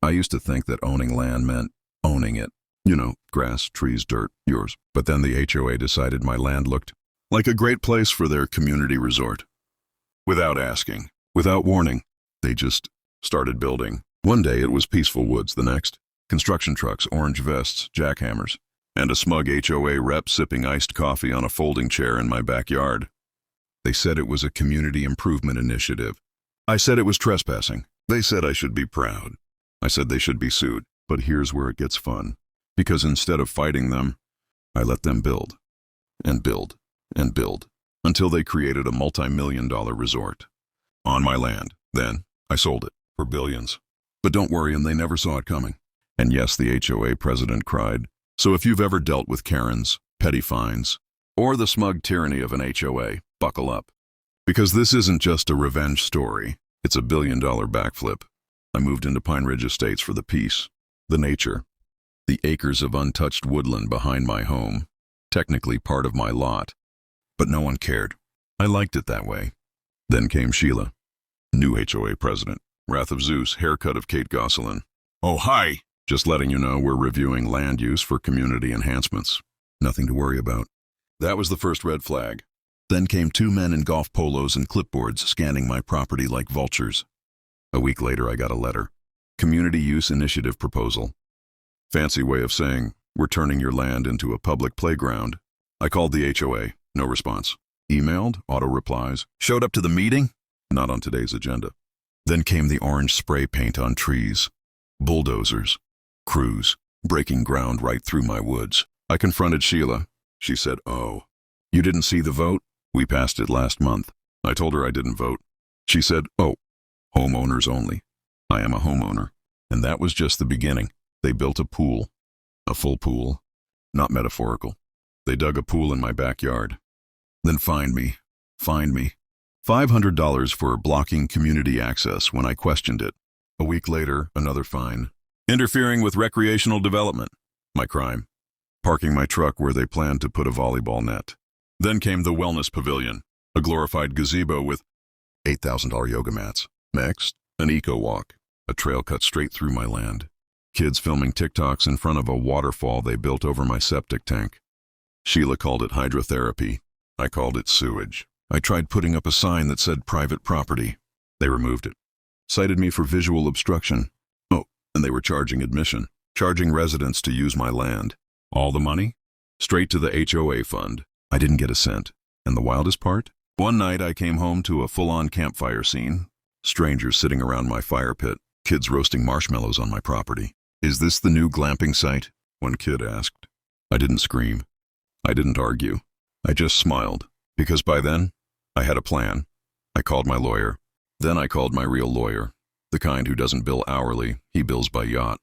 I used to think that owning land meant owning it. You know, grass, trees, dirt, yours. But then the HOA decided my land looked like a great place for their community resort. Without asking, without warning, they just started building. One day it was peaceful woods, the next, construction trucks, orange vests, jackhammers, and a smug HOA rep sipping iced coffee on a folding chair in my backyard. They said it was a community improvement initiative. I said it was trespassing. They said I should be proud. I said they should be sued. But here's where it gets fun. Because instead of fighting them, I let them build, and build, and build, until they created a multi-million-dollar resort on my land. Then I sold it for billions. But don't worry, and they never saw it coming. And yes, the HOA president cried. So if you've ever dealt with Karens, petty fines, or the smug tyranny of an HOA, buckle up. Because this isn't just a revenge story, it's a billion-dollar backflip. I moved into Pine Ridge Estates for the peace, the nature, the acres of untouched woodland behind my home, technically part of my lot. But no one cared. I liked it that way. Then came Sheila, new HOA president. Wrath of Zeus, haircut of Kate Gosselin. Oh, hi! Just letting you know we're reviewing land use for community enhancements. Nothing to worry about. That was the first red flag. Then came two men in golf polos and clipboards scanning my property like vultures. A week later I got a letter. Community Use Initiative Proposal. Fancy way of saying, we're turning your land into a public playground. I called the HOA, no response. Emailed, auto replies. Showed up to the meeting? Not on today's agenda. Then came the orange spray paint on trees. Bulldozers. Crews. Breaking ground right through my woods. I confronted Sheila. She said, oh, you didn't see the vote? We passed it last month. I told her I didn't vote. She said, oh, homeowners only. I am a homeowner. And that was just the beginning. They built a pool. A full pool. Not metaphorical. They dug a pool in my backyard. Then fined me. $500 for blocking community access when I questioned it. A week later, another fine. Interfering with recreational development. My crime. Parking my truck where they planned to put a volleyball net. Then came the wellness pavilion. A glorified gazebo with $8,000 yoga mats. Next, an eco walk. A trail cut straight through my land. Kids filming TikToks in front of a waterfall they built over my septic tank. Sheila called it hydrotherapy. I called it sewage. I tried putting up a sign that said private property. They removed it. Cited me for visual obstruction. Oh, and they were charging admission. Charging residents to use my land. All the money? Straight to the HOA fund. I didn't get a cent. And the wildest part? One night I came home to a full-on campfire scene. Strangers sitting around my fire pit. Kids roasting marshmallows on my property. Is this the new glamping site? One kid asked. I didn't scream. I didn't argue. I just smiled. Because by then, I had a plan. I called my lawyer. Then I called my real lawyer. The kind who doesn't bill hourly, he bills by yacht.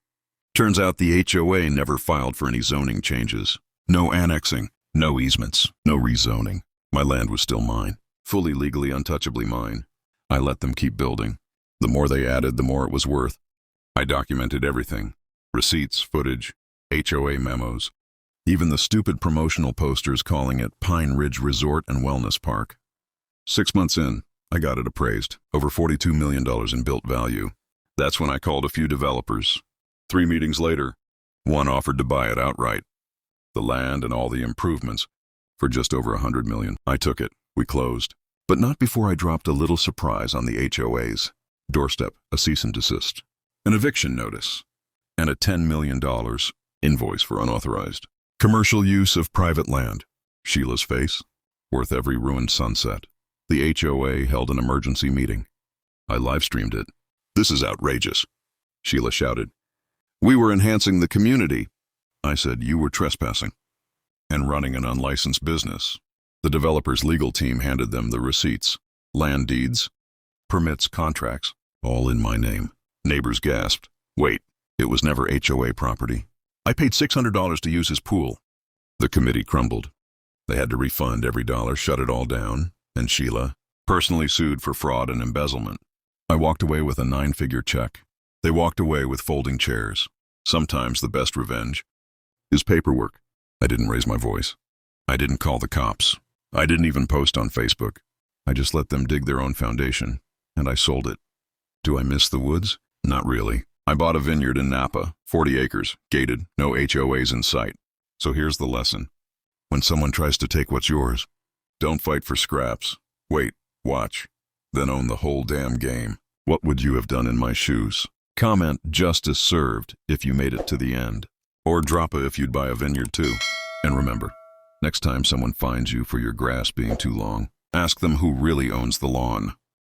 Turns out the HOA never filed for any zoning changes. No annexing, no easements, no rezoning. My land was still mine. Fully legally untouchably mine. I let them keep building. The more they added, the more it was worth. I documented everything. Receipts, footage, HOA memos. Even the stupid promotional posters calling it Pine Ridge Resort and Wellness Park. 6 months in, I got it appraised. Over $42 million in built value. That's when I called a few developers. 3 meetings later, one offered to buy it outright. The land and all the improvements for just over $100 million. I took it. We closed. But not before I dropped a little surprise on the HOA's doorstep, a cease and desist, an eviction notice, and a $10 million invoice for unauthorized commercial use of private land. Sheila's face, worth every ruined sunset. The HOA held an emergency meeting. I live-streamed it. This is outrageous, Sheila shouted. We were enhancing the community. I said you were trespassing and running an unlicensed business. The developer's legal team handed them the receipts, land deeds, permits, contracts, all in my name. Neighbors gasped. Wait, it was never HOA property. I paid $600 to use his pool. The committee crumbled. They had to refund every dollar, shut it all down, and Sheila personally sued for fraud and embezzlement. I walked away with a 9-figure check. They walked away with folding chairs. Sometimes the best revenge is paperwork. I didn't raise my voice. I didn't call the cops. I didn't even post on Facebook. I just let them dig their own foundation, and I sold it. Do I miss the woods? Not really. I bought a vineyard in Napa, 40 acres, gated, no HOAs in sight. So here's the lesson. When someone tries to take what's yours, don't fight for scraps. Wait, watch, then own the whole damn game. What would you have done in my shoes? Comment justice served if you made it to the end. Or drop a if you'd buy a vineyard too. And remember, next time someone finds you for your grass being too long, ask them who really owns the lawn.